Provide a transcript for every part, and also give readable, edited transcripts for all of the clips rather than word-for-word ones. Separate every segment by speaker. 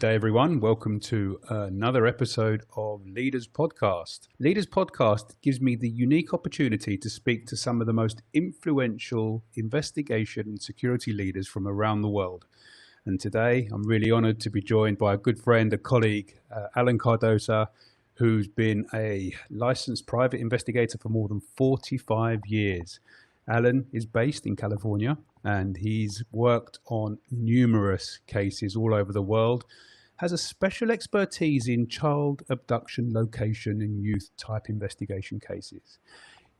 Speaker 1: day, everyone. Welcome to another episode of Leaders Podcast. Leaders Podcast gives me the unique opportunity to speak to some of the most influential investigation and security leaders from around the world. And today, I'm really honored to be joined by a good friend, a colleague, Alan Cardoza, who's been a licensed private investigator for more than 45 years. Alan is based in California, and he's worked on numerous cases all over the world, has a special expertise in child abduction, location, and youth type investigation cases.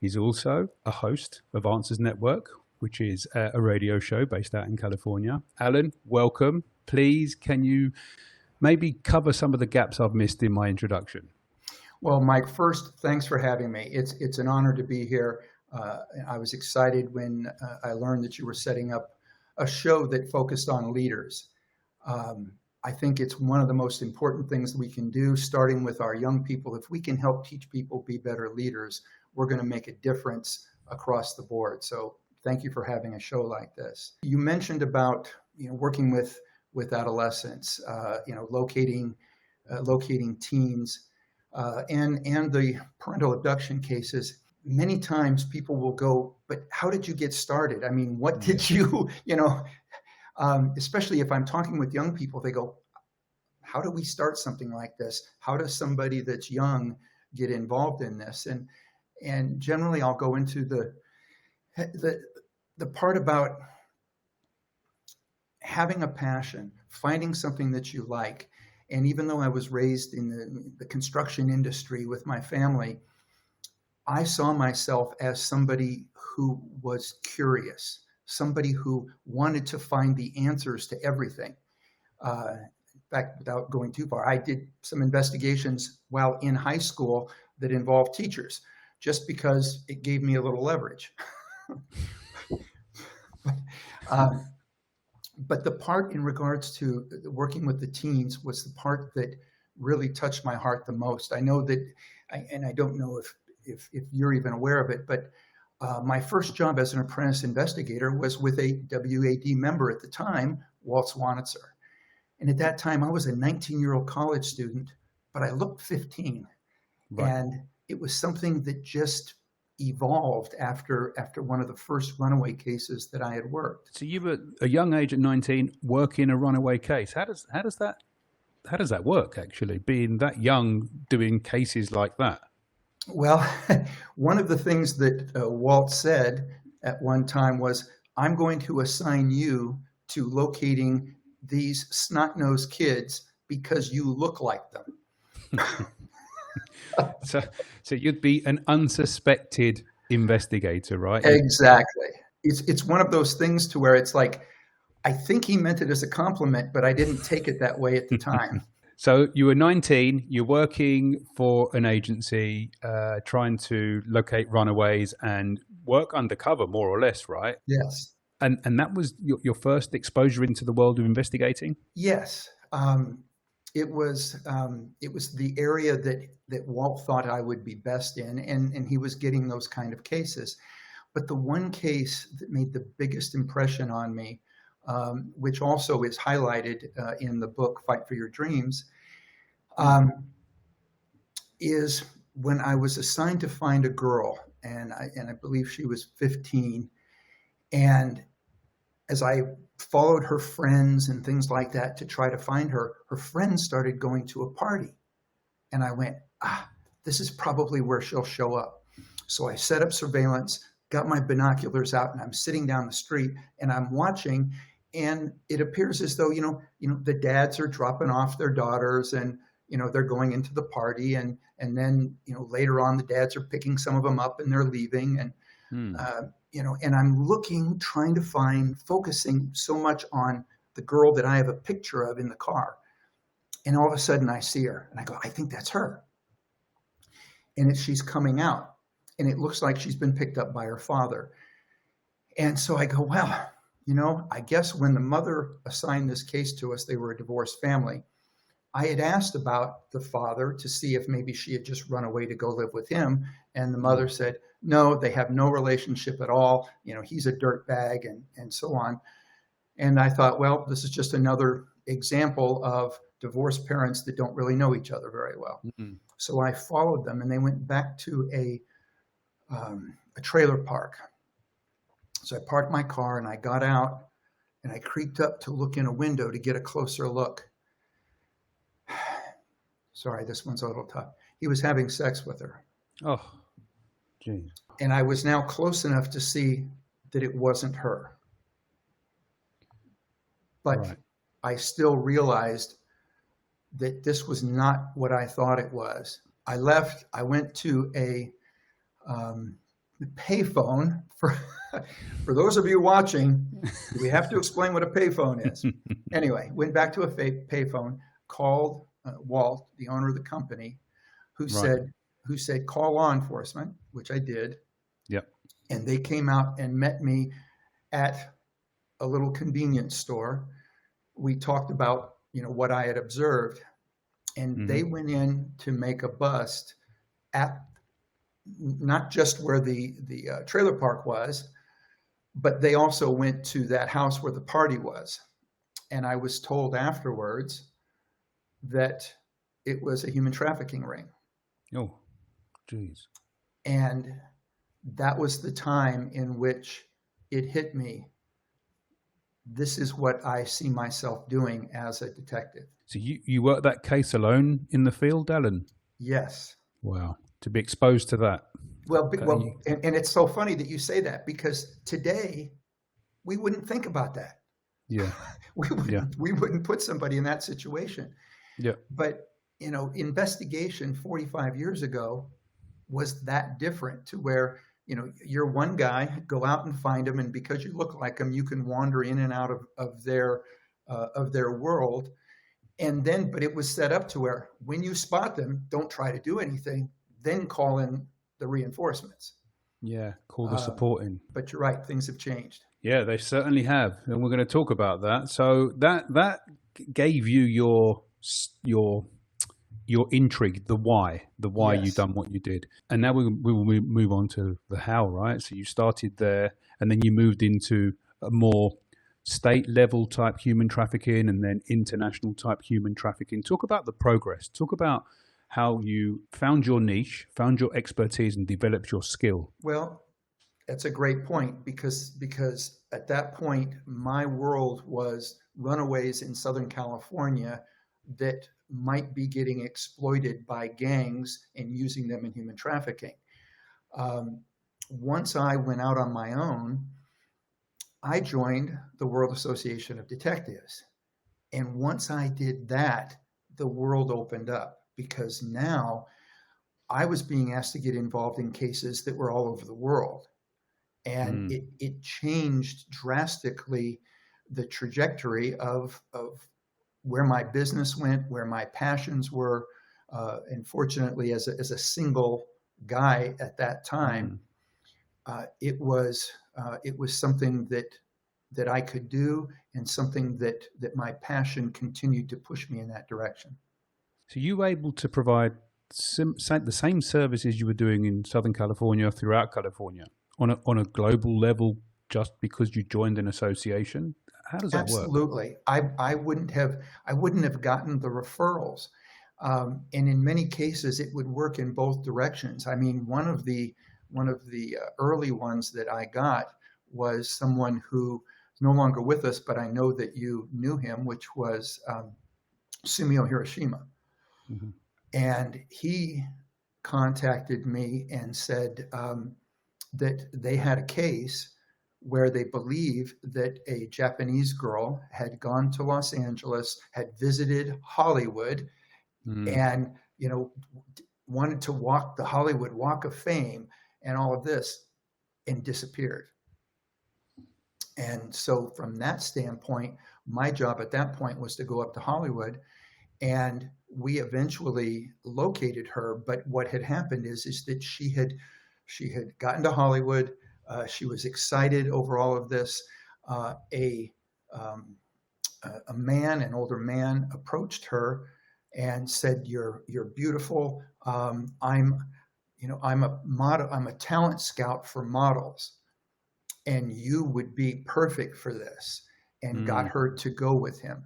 Speaker 1: He's also a host of Answers Network, which is a radio show based out in California. Alan, welcome. Please, can you maybe cover some of the gaps I've missed in my introduction?
Speaker 2: Well, Mike, first, thanks for having me. It's an honor to be here. I was excited when I learned that you were setting up a show that focused on leaders. I think it's one of the most important things we can do, starting with our young people. If we can help teach people be better leaders, we're going to make a difference across the board. So thank you for having a show like this. You mentioned about working with adolescents, locating teens, and the parental abduction cases. Many times people will go, but how did you get started? I mean, what did you, especially if I'm talking with young people, they go, how do we start something like this? How does somebody that's young get involved in this? And generally I'll go into the part about having a passion, finding something that you like. And even though I was raised in the construction industry with my family, I saw myself as somebody who was curious, somebody who wanted to find the answers to everything. In fact, without going too far, I did some investigations while in high school that involved teachers, just because it gave me a little leverage. But the part in regards to working with the teens was the part that really touched my heart the most. I know that, and I don't know if you're even aware of it, but my first job as an apprentice investigator was with a WAD member at the time, Walt Swanitzer. And at that time, I was a 19-year-old college student, but I looked 15. Right. And it was something that just evolved after one of the first runaway cases that I had worked.
Speaker 1: So you were a young age at 19 working a runaway case. How does that work, actually, being that young doing cases like that?
Speaker 2: Well, one of the things that Walt said at one time was, I'm going to assign you to locating these snot-nosed kids because you look like them.
Speaker 1: So you'd be an unsuspected investigator, right?
Speaker 2: Exactly. It's one of those things to where it's like, I think he meant it as a compliment, but I didn't take it that way at the time.
Speaker 1: So you were 19, you're working for an agency, trying to locate runaways and work undercover, more or less, right?
Speaker 2: Yes.
Speaker 1: And that was your first exposure into the world of investigating?
Speaker 2: Yes. It was the area that Walt thought I would be best in, and he was getting those kind of cases. But the one case that made the biggest impression on me, which also is highlighted in the book Fight for Your Dreams, is when I was assigned to find a girl, and I believe she was 15. And as I followed her friends and things like that to try to find her, her friends started going to a party. And I went, this is probably where she'll show up. So I set up surveillance, got my binoculars out, and I'm sitting down the street and I'm watching. And it appears as though, the dads are dropping off their daughters and, they're going into the party. And then, later on, the dads are picking some of them up and they're leaving. And, and I'm looking, trying to focusing so much on the girl that I have a picture of in the car. And all of a sudden I see her and I go, I think that's her. And she's coming out and it looks like she's been picked up by her father. And so I go, well, I guess when the mother assigned this case to us, they were a divorced family. I had asked about the father to see if maybe she had just run away to go live with him. And the mother said, no, they have no relationship at all. He's a dirtbag and so on. And I thought, well, this is just another example of divorced parents that don't really know each other very well.
Speaker 1: Mm-mm.
Speaker 2: So I followed them, and they went back to a trailer park. So I parked my car, and I got out, and I creeped up to look in a window to get a closer look. Sorry, this one's a little tough. He was having sex with her.
Speaker 1: Oh, geez.
Speaker 2: And I was now close enough to see that it wasn't her. But
Speaker 1: Right.
Speaker 2: I still realized that this was not what I thought it was. I left. I went to a payphone. For those of you watching, we have to explain what a payphone is. Anyway, went back to a payphone, called Walt, the owner of the company, who
Speaker 1: Right.
Speaker 2: said call law enforcement, which I did.
Speaker 1: Yep.
Speaker 2: And they came out and met me at a little convenience store. We talked about, what I had observed, and they went in to make a bust at not just where the trailer park was, but they also went to that house where the party was. And I was told afterwards that it was a human trafficking ring.
Speaker 1: Oh, geez.
Speaker 2: And that was the time in which it hit me. This is what I see myself doing as a detective.
Speaker 1: So you worked that case alone in the field, Alan?
Speaker 2: Yes.
Speaker 1: Wow. To be exposed to that.
Speaker 2: Well,
Speaker 1: Okay.
Speaker 2: and it's so funny that you say that, because today we wouldn't think about that.
Speaker 1: Yeah.
Speaker 2: We wouldn't put somebody in that situation.
Speaker 1: Yeah.
Speaker 2: But, investigation 45 years ago was that different, to where, you're one guy, go out and find them, and because you look like them, you can wander in and out of their world. And then, but it was set up to where when you spot them, don't try to do anything, then call in the reinforcements.
Speaker 1: Yeah. Call the support in.
Speaker 2: But you're right, things have changed.
Speaker 1: Yeah, they certainly have, and we're going to talk about that. So that gave you your intrigue, the why
Speaker 2: Yes.
Speaker 1: you done what you did, and now we will move on to the how, right? So you started there, and then you moved into a more state level type human trafficking, and then international type human trafficking. Talk about the progress. Talk about how you found your niche, found your expertise, and developed your skill.
Speaker 2: Well, that's a great point, because at that point, my world was runaways in Southern California that might be getting exploited by gangs and using them in human trafficking. Once I went out on my own, I joined the World Association of Detectives. And once I did that, the world opened up, because now I was being asked to get involved in cases that were all over the world. And it changed drastically the trajectory of where my business went, where my passions were. And fortunately, as a single guy at that time, it was something that I could do, and something that my passion continued to push me in that direction.
Speaker 1: So you were able to provide the same services you were doing in Southern California throughout California on a global level, just because you joined an association? How does that work?
Speaker 2: Absolutely. I wouldn't have gotten the referrals. And in many cases, it would work in both directions. I mean, one of the early ones that I got was someone who is no longer with us, but I know that you knew him, which was Sumio Hiroshima.
Speaker 1: Mm-hmm.
Speaker 2: And he contacted me and said that they had a case where they believe that a Japanese girl had gone to Los Angeles, had visited Hollywood, and wanted to walk the Hollywood Walk of Fame and all of this, and disappeared. And so from that standpoint, my job at that point was to go up to Hollywood, and we eventually located her. But what had happened is that she had gotten to Hollywood. She was excited over all of this. A man, an older man, approached her and said, "You're beautiful. I'm a model. I'm a talent scout for models, and you would be perfect for this." And got her to go with him.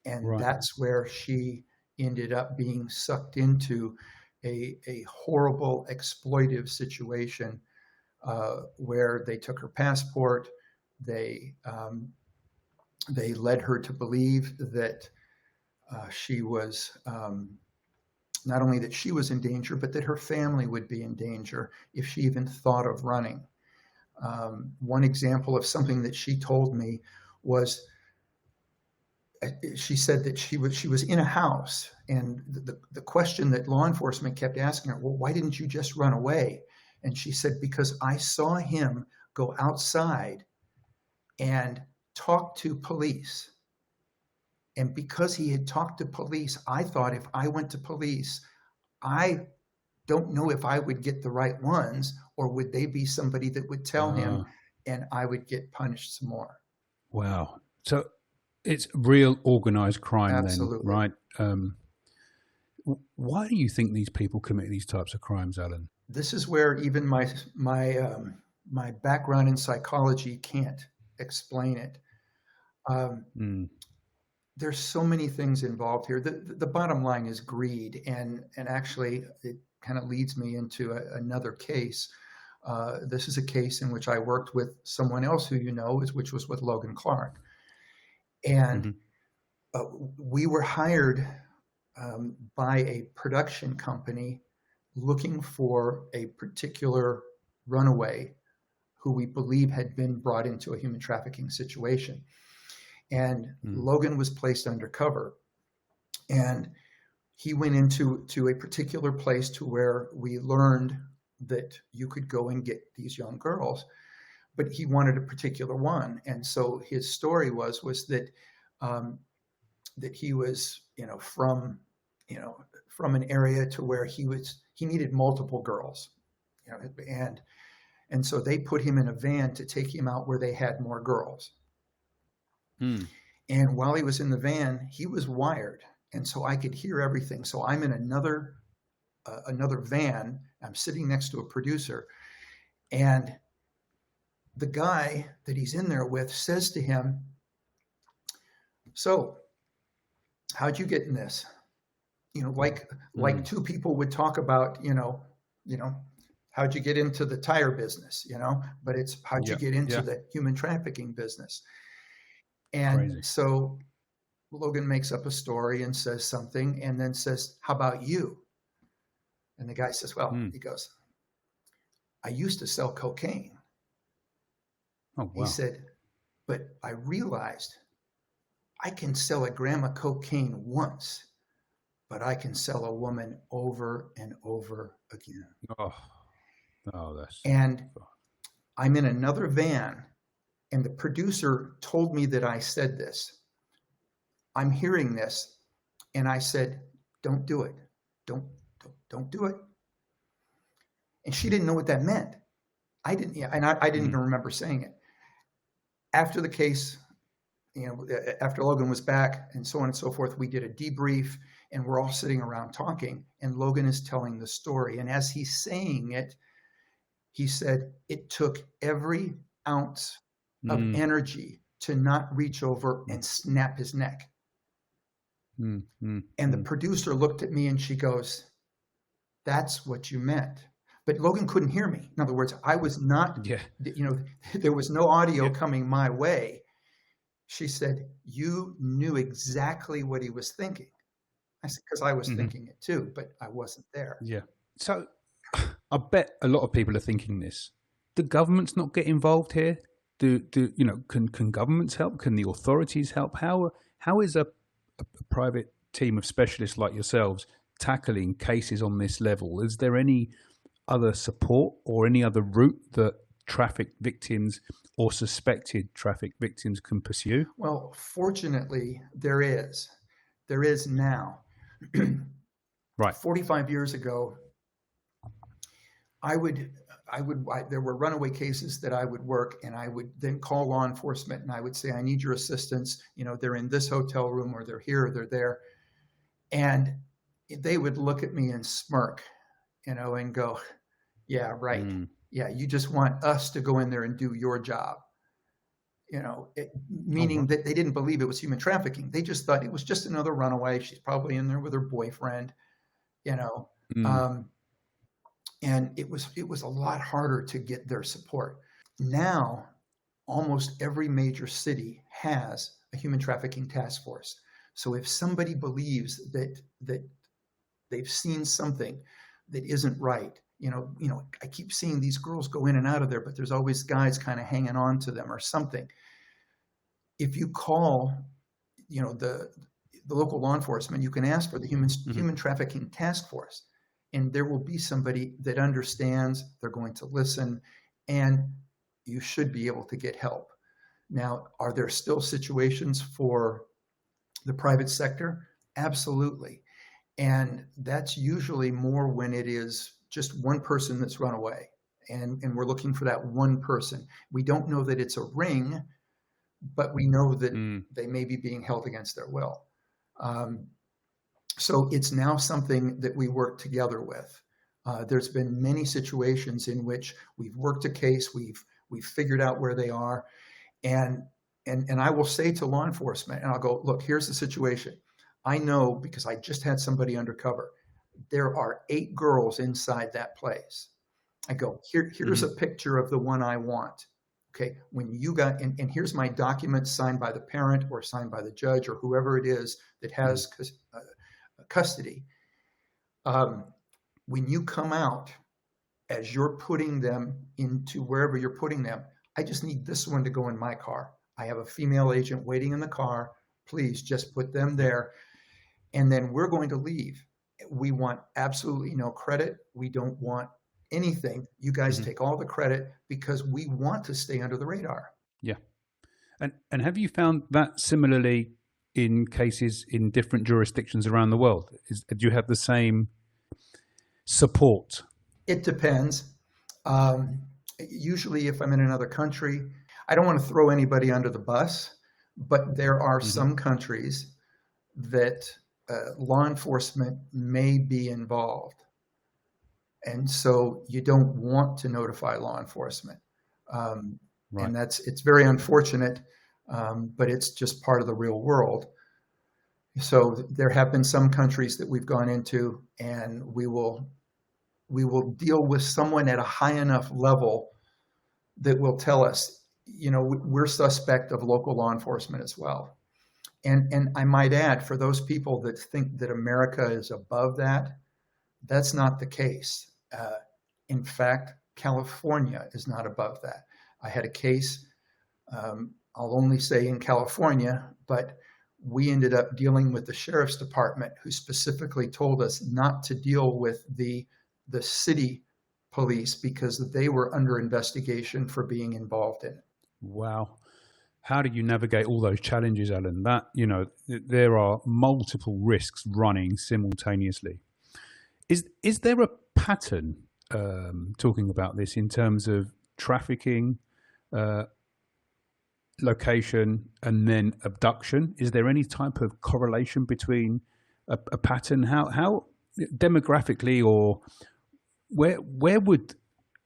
Speaker 2: And
Speaker 1: Right.
Speaker 2: that's where she ended up being sucked into a horrible exploitive situation where they took her passport. They led her to believe that she was not only that she was in danger, but that her family would be in danger if she even thought of running. One example of something that she told me was she said that she was in a house, and the question that law enforcement kept asking her, well, why didn't you just run away? And she said, because I saw him go outside and talk to police. And because he had talked to police, I thought if I went to police, I don't know if I would get the right ones, or would they be somebody that would tell him and I would get punished some more.
Speaker 1: Wow. So it's real organized crime then,
Speaker 2: Absolutely.
Speaker 1: right? Why do you think these people commit these types of crimes, Alan?
Speaker 2: This is where even my background in psychology can't explain it. There's so many things involved here. The bottom line is greed, and actually it kind of leads me into another case. This is a case in which I worked with someone else who you know, which was with Logan Clark, and we were hired by a production company looking for a particular runaway who we believe had been brought into a human trafficking situation. And Logan was placed undercover. And he went into a particular place to where we learned that you could go and get these young girls, but he wanted a particular one. And so his story was that that he was, from an area to where he needed multiple girls, and so they put him in a van to take him out where they had more girls. And while he was in the van, he was wired, and so I could hear everything. So I'm in another van. I'm sitting next to a producer, and the guy that he's in there with says to him, "So, how'd you get in this?" Like two people would talk about, how'd you get into the tire business, but it's how'd you get into the human trafficking business. And
Speaker 1: Crazy.
Speaker 2: So Logan makes up a story and says something, and then says, "How about you?" And the guy says, well, he goes, "I used to sell cocaine."
Speaker 1: Oh, wow.
Speaker 2: He said, "But I realized I can sell a gram of cocaine once, but I can sell a woman over and over again." And I'm in another van, and the producer told me that I said this. I'm hearing this, and I said, "Don't do it. Don't do it." And she didn't know what that meant. I didn't, and I didn't even remember saying it. After the case, after Logan was back and so on and so forth, we did a debrief, and we're all sitting around talking, and Logan is telling the story. And as he's saying it, he said, "It took every ounce of energy to not reach over and snap his neck." And the producer looked at me and she goes, "That's what you meant." But Logan couldn't hear me. In other words, I was not, there was no audio coming my way. She said, "You knew exactly what he was thinking." I said, "Because I was thinking it too, but I wasn't there."
Speaker 1: Yeah. So I bet a lot of people are thinking this. Do governments not get involved here? Can governments help? Can the authorities help? How is a private team of specialists like yourselves tackling cases on this level? Is there any other support or any other route that trafficked victims or suspected trafficked victims can pursue?
Speaker 2: Well, fortunately, there is. There is now.
Speaker 1: Right.
Speaker 2: 45 years ago, there were runaway cases that I would work, and I would then call law enforcement and I would say, "I need your assistance. They're in this hotel room, or they're here, or they're there." And they would look at me and smirk, and go, "Yeah, right. Yeah, you just want us to go in there and do your job."
Speaker 1: Oh,
Speaker 2: meaning
Speaker 1: right.
Speaker 2: that they didn't believe it was human trafficking. They just thought it was just another runaway. She's probably in there with her boyfriend, you know.
Speaker 1: Mm.
Speaker 2: Um, and it was a lot harder to get their support. Now, almost every major city has a human trafficking task force. So if somebody believes that they've seen something that isn't right, I keep seeing these girls go in and out of there, but there's always guys kind of hanging on to them or something. If you call, the local law enforcement, you can ask for the human trafficking task force, and there will be somebody that understands. They're going to listen, and you should be able to get help. Now, are there still situations for the private sector? Absolutely. And that's usually more when it is just one person that's run away, and we're looking for that one person. We don't know that it's a ring, but we know that they may be being held against their will. So it's now something that we work together with. There's been many situations in which we've worked a case, we've figured out where they are, and I will say to law enforcement, and I'll go, look, here's the situation. I know because I just had somebody undercover. There are 8 girls inside that place. I go, here's a picture of the one I want. Okay, when you got, and here's my document signed by the parent or signed by the judge or whoever it is that has custody. When you come out, as you're putting them into wherever you're putting them, I just need this one to go in my car. I have a female agent waiting in the car. Please just put them there. And then we're going to leave. We want absolutely no credit. We don't want anything. You guys take all the credit because we want to stay under the radar.
Speaker 1: Yeah. And have you found that similarly in cases in different jurisdictions around the world? Do you have the same support?
Speaker 2: It depends. Usually if I'm in another country, I don't want to throw anybody under the bus, but there are some countries that law enforcement may be involved. And so you don't want to notify law enforcement.
Speaker 1: Right.
Speaker 2: And it's very unfortunate, but it's just part of the real world. So there have been some countries that we've gone into, and we will deal with someone at a high enough level that will tell us, we're suspect of local law enforcement as well. And I might add, for those people that think that America is above that, that's not the case. In fact, California is not above that. I had a case, I'll only say in California, but we ended up dealing with the sheriff's department, who specifically told us not to deal with the city police because they were under investigation for being involved in it.
Speaker 1: Wow. How do you navigate all those challenges, Alan? That, there are multiple risks running simultaneously. Is there a pattern talking about this in terms of trafficking, location, and then abduction? Is there any type of correlation between a pattern? How demographically, or where would,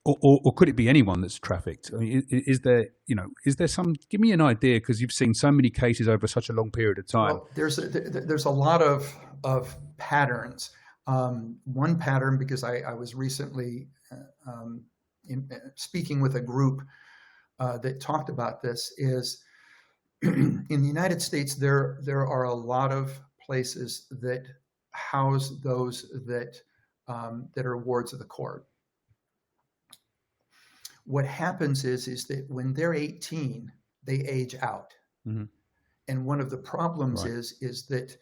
Speaker 1: or could it be anyone that's trafficked? I mean, is there some? Give me an idea, because you've seen so many cases over such a long period of time.
Speaker 2: Well, there's a lot of patterns. One pattern, because I was recently speaking with a group that talked about this, is in the United States there are a lot of places that house those that are wards of the court. What happens is that when they're 18, they age out. And one of the problems is that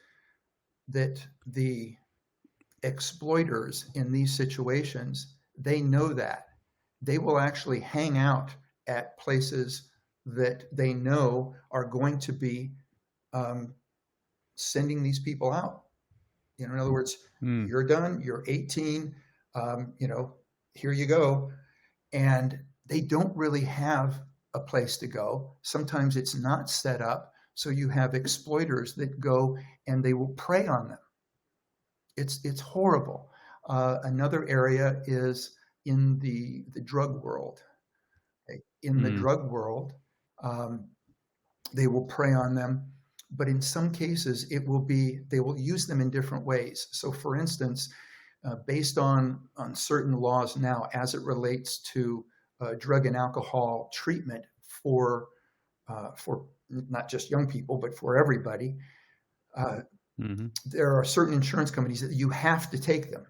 Speaker 2: the exploiters in these situations, they know that. They will actually hang out at places that they know are going to be sending these people out. In other words, you're done, you're 18, here you go. And they don't really have a place to go. Sometimes it's not set up. So you have exploiters that go and they will prey on them. It's horrible. Another area is in the drug world. In the drug world, They will prey on them, but in some cases they will use them in different ways. So for instance, based on certain laws now as it relates to drug and alcohol treatment for not just young people, but for everybody, there are certain insurance companies that you have to take them,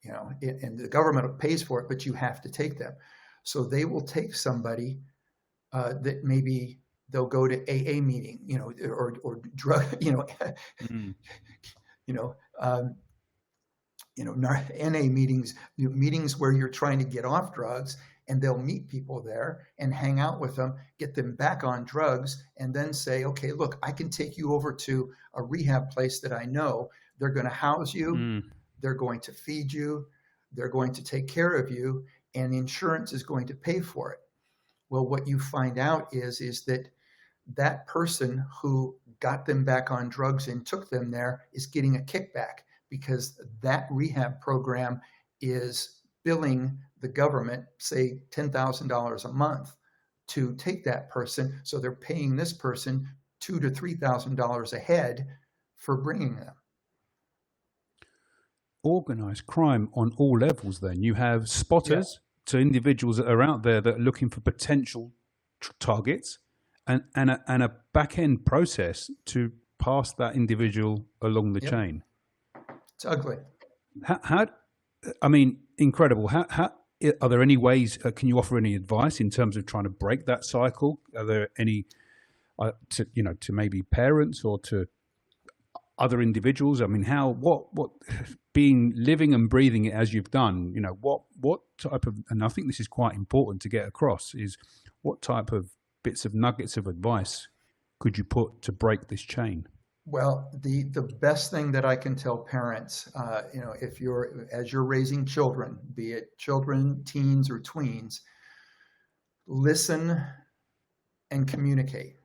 Speaker 2: and the government pays for it, but you have to take them. So they will take somebody that maybe they'll go to AA meeting, or drug, NA meetings, meetings where you're trying to get off drugs, and they'll meet people there and hang out with them, get them back on drugs, and then say, okay, look, I can take you over to a rehab place that I know. They're going to house you. They're going to feed you. They're going to take care of you, and insurance is going to pay for it. Well, what you find out is that person who got them back on drugs and took them there is getting a kickback, because that rehab program is billing the government, say $10,000 a month to take that person. So they're paying this person $2,000 to $3,000 a head for bringing them.
Speaker 1: Organized crime on all levels. Then you have spotters to individuals that are out there that are looking for potential targets, and a back end process to pass that individual along the chain.
Speaker 2: It's ugly.
Speaker 1: Incredible. How are there any ways? Can you offer any advice in terms of trying to break that cycle? Are there any, to maybe parents or to other individuals? I mean, what being living and breathing it as you've done, what type of, and I think this is quite important to get across, is what type of bits of nuggets of advice could you put to break this chain?
Speaker 2: Well, the best thing that I can tell parents, as you're raising children, be it children, teens, or tweens, listen and communicate.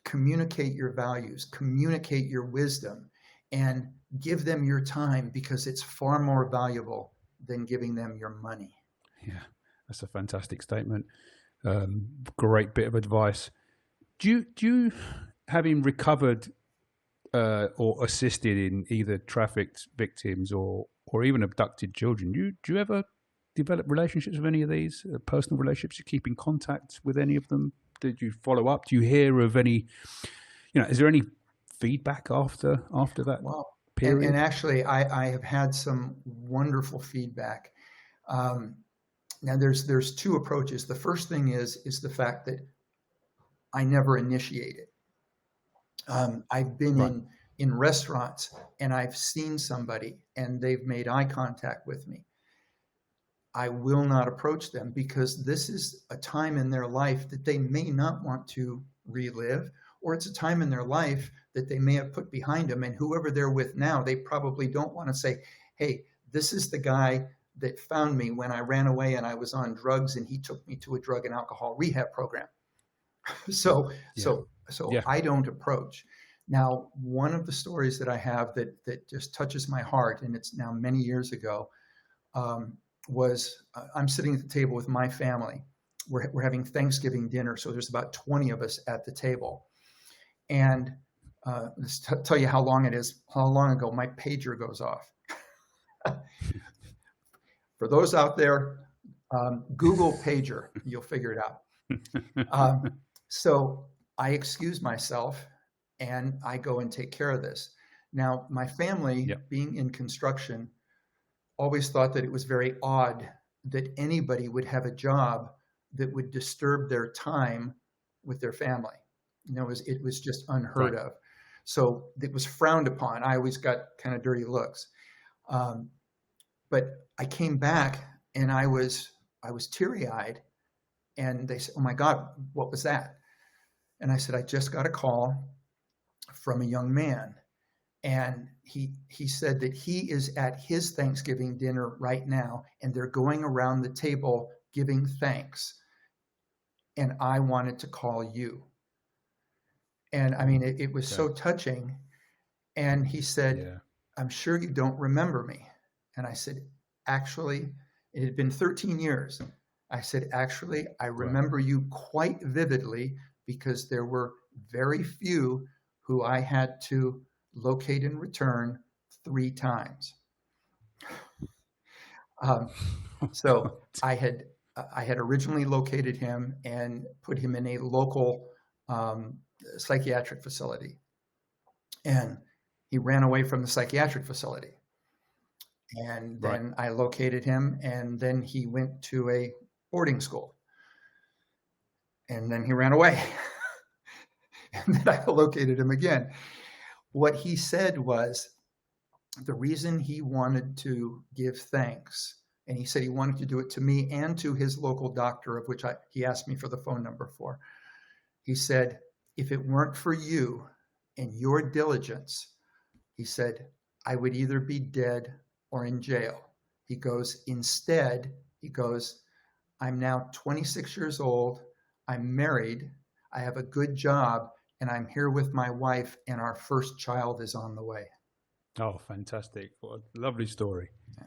Speaker 2: Communicate your values, communicate your wisdom, and give them your time, because it's far more valuable than giving them your money.
Speaker 1: Yeah, that's a fantastic statement. Great bit of advice. Do you having recovered or assisted in either trafficked victims or even abducted children, do you ever develop relationships with any of these personal relationships? You keep in contact with any of them? Did you follow up? Do you hear of any? Is there any feedback after that period?
Speaker 2: And actually, I have had some wonderful feedback. Now, there's two approaches. The first thing is the fact that I never initiate it. I've been in restaurants and I've seen somebody and they've made eye contact with me. I will not approach them, because this is a time in their life that they may not want to relive, or it's a time in their life that they may have put behind them. And whoever they're with now, they probably don't want to say, hey, this is the guy that found me when I ran away and I was on drugs, and he took me to a drug and alcohol rehab program. So I don't approach. Now, one of the stories that I have that just touches my heart, and it's now many years ago, was I'm sitting at the table with my family. We're having Thanksgiving dinner, so there's about 20 of us at the table. And let's tell you how long ago my pager goes off. For those out there, Google pager, you'll figure it out. So I excuse myself and I go and take care of this. Now, my family, being in construction, always thought that it was very odd that anybody would have a job that would disturb their time with their family. It was just unheard of. So it was frowned upon. I always got kind of dirty looks. But I came back and I was teary-eyed, and they said, "Oh my God, what was that?" And I said, "I just got a call from a young man. And he said that he is at his Thanksgiving dinner right now, and they're going around the table giving thanks. And I wanted to call you." And I mean, it was so touching. And he said, "I'm sure you don't remember me." And I said, "Actually, it had been 13 years. I said, "Actually, I remember you quite vividly, because there were very few who I had to locate and return 3 times. So I had originally located him and put him in a local psychiatric facility, and he ran away from the psychiatric facility. And then I located him, and then he went to a boarding school, and then he ran away. And then I located him again. What he said was the reason he wanted to give thanks, and he said he wanted to do it to me and to his local doctor, of which he asked me for the phone number for. He said, if it weren't for you and your diligence, he said, I would either be dead or in jail. He goes, instead, he goes, I'm now 26 years old. I'm married. I have a good job, and I'm here with my wife, and our first child is on the way.
Speaker 1: Oh, fantastic. What a lovely story. Yeah.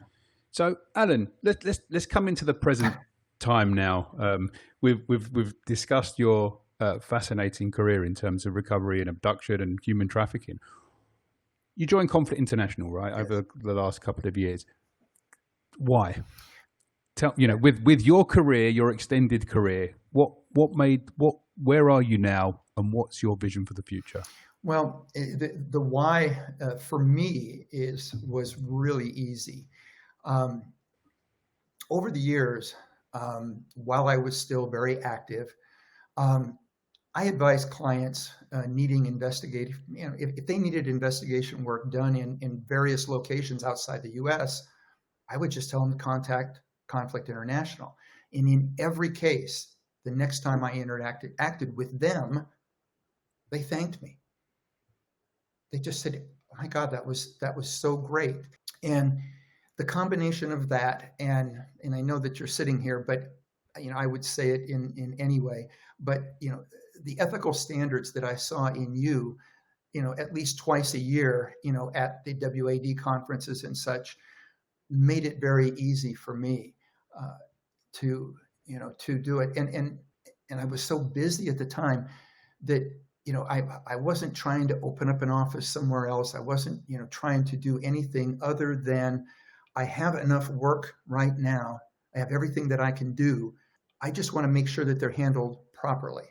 Speaker 1: So, Alan, let's come into the present time now. We've discussed your fascinating career in terms of recovery and abduction and human trafficking. You joined Conflict International, right, yes, over the last couple of years. Why? With your career, your extended career, where are you now, and what's your vision for the future?
Speaker 2: Well, the why for me was really easy. Over the years, while I was still very active, I advised clients needing investigative, if they needed investigation work done in various locations outside the U.S., I would just tell them to contact Conflict International. And in every case, the next time I acted with them, they thanked me. They just said, oh my God, that was so great. And the combination of that, and I know that you're sitting here, but I would say it in any way, but the ethical standards that I saw in you, at least twice a year, at the WAD conferences and such, made it very easy for me to do it. And I was so busy at the time that, I wasn't trying to open up an office somewhere else. I wasn't, trying to do anything other than I have enough work right now. I have everything that I can do. I just want to make sure that they're handled properly.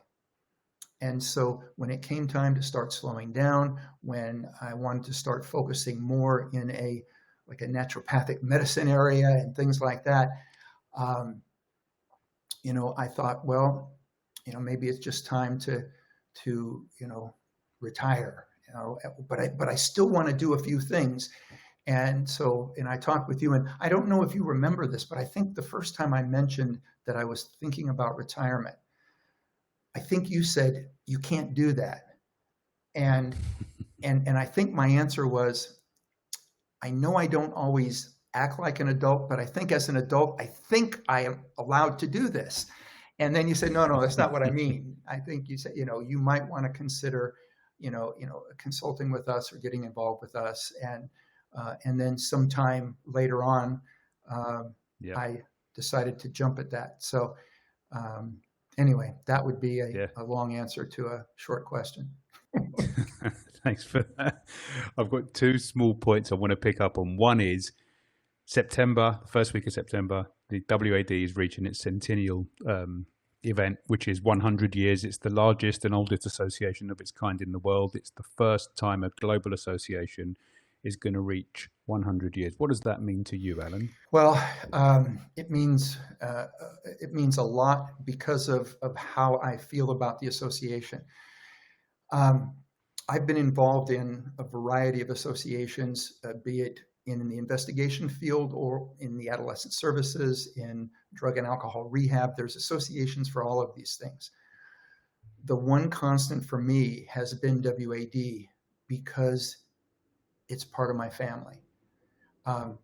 Speaker 2: And so when it came time to start slowing down, when I wanted to start focusing more in a naturopathic medicine area and things like that, I thought, well, maybe it's just time to retire, but I still want to do a few things. And so, I talked with you, and I don't know if you remember this, but I think the first time I mentioned that I was thinking about retirement, I think you said, you can't do that. And I think my answer was, I know I don't always act like an adult, but I think as an adult, I think I am allowed to do this. And then you said, no, that's not what I mean. I think you said, you might want to consider, consulting with us or getting involved with us. And then sometime later on, I decided to jump at that. So anyway, that would be a long answer to a short question.
Speaker 1: Thanks for that. I've got two small points I want to pick up on. One is September, first week of September, the WAD is reaching its centennial event, which is 100 years. It's the largest and oldest association of its kind in the world. It's the first time a global association is going to reach 100 years. What does that mean to you, Alan?
Speaker 2: Well, it means a lot because of how I feel about the association. I've been involved in a variety of associations, be it in the investigation field or in the adolescent services, in drug and alcohol rehab. There's associations for all of these things. The one constant for me has been WAD because it's part of my family. I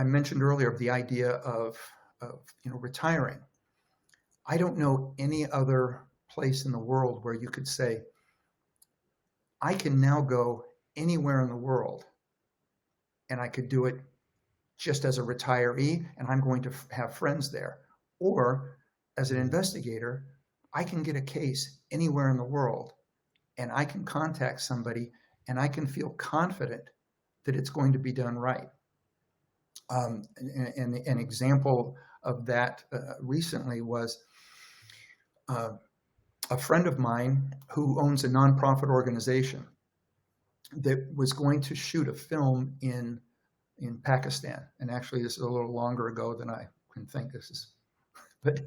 Speaker 2: mentioned earlier of the idea of retiring. I don't know any other place in the world where you could say, I can now go anywhere in the world and I could do it just as a retiree, and I'm going to have friends there. Or as an investigator, I can get a case anywhere in the world, and I can contact somebody, and I can feel confident that it's going to be done right. An example of that recently was a friend of mine who owns a nonprofit organization that was going to shoot a film in Pakistan. And actually, this is a little longer ago than I can think this is. But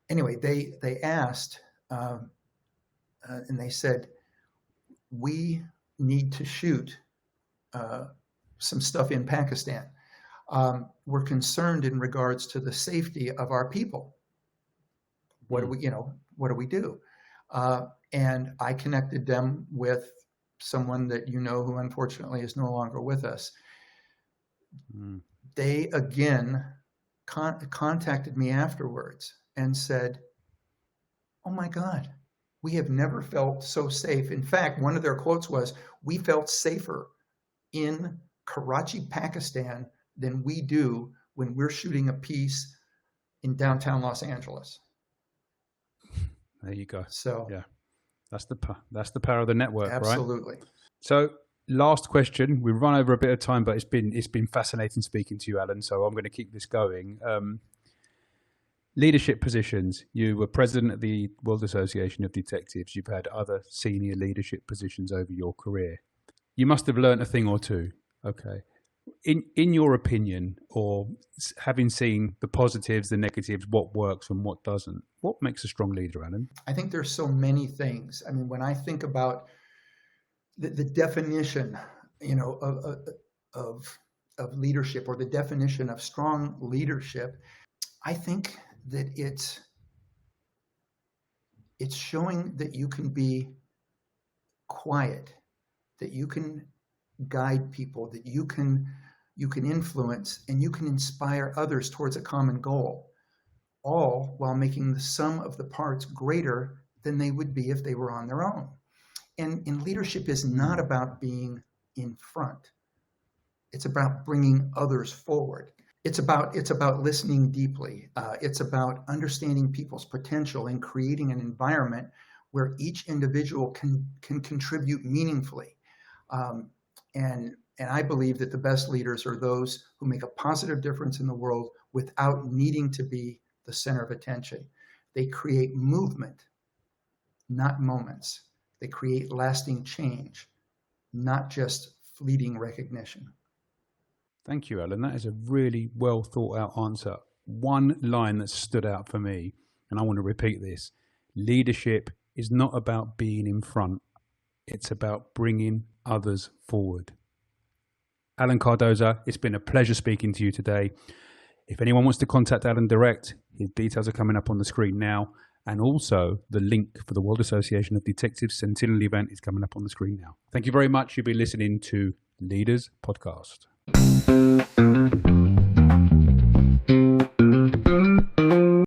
Speaker 2: anyway, they asked, and they said, we need to shoot some stuff in Pakistan. We're concerned in regards to the safety of our people. What do we do? And I connected them with someone that who unfortunately is no longer with us. They again contacted me afterwards and said, "Oh my God, we have never felt so safe." In fact, one of their quotes was, "We felt safer in Karachi, Pakistan than we do when we're shooting a piece in downtown Los Angeles."
Speaker 1: There you go.
Speaker 2: So
Speaker 1: yeah, that's the power of the network,
Speaker 2: absolutely.
Speaker 1: Right? So last question. We've run over a bit of time, but it's been fascinating speaking to you, Alan. So I'm going to keep this going. Leadership positions. You were president of the World Association of Detectives. You've had other senior leadership positions over your career. You must have learned a thing or two. Okay. In your opinion, or having seen the positives, the negatives, what works and what doesn't, what makes a strong leader, Alan?
Speaker 2: I think there's so many things. I mean, when I think about the definition, of leadership, or the definition of strong leadership, I think that it's showing that you can be quiet, that you can guide people, that you can influence, and you can inspire others towards a common goal, all while making the sum of the parts greater than they would be if they were on their own. And leadership is not about being in front. It's about bringing others forward. It's about listening deeply. It's about understanding people's potential and creating an environment where each individual can contribute meaningfully. And I believe that the best leaders are those who make a positive difference in the world without needing to be the center of attention. They create movement, not moments. They create lasting change, not just fleeting recognition.
Speaker 1: Thank you, Alan. That is a really well thought out answer. One line that stood out for me, and I want to repeat this: leadership is not about being in front. It's about bringing others forward. Alan Cardoza, it's been a pleasure speaking to you today. If anyone wants to contact Alan direct, his details are coming up on the screen now. And also the link for the World Association of Detectives Centennial event is coming up on the screen now. Thank you very much. You'll be listening to Leaders Podcast.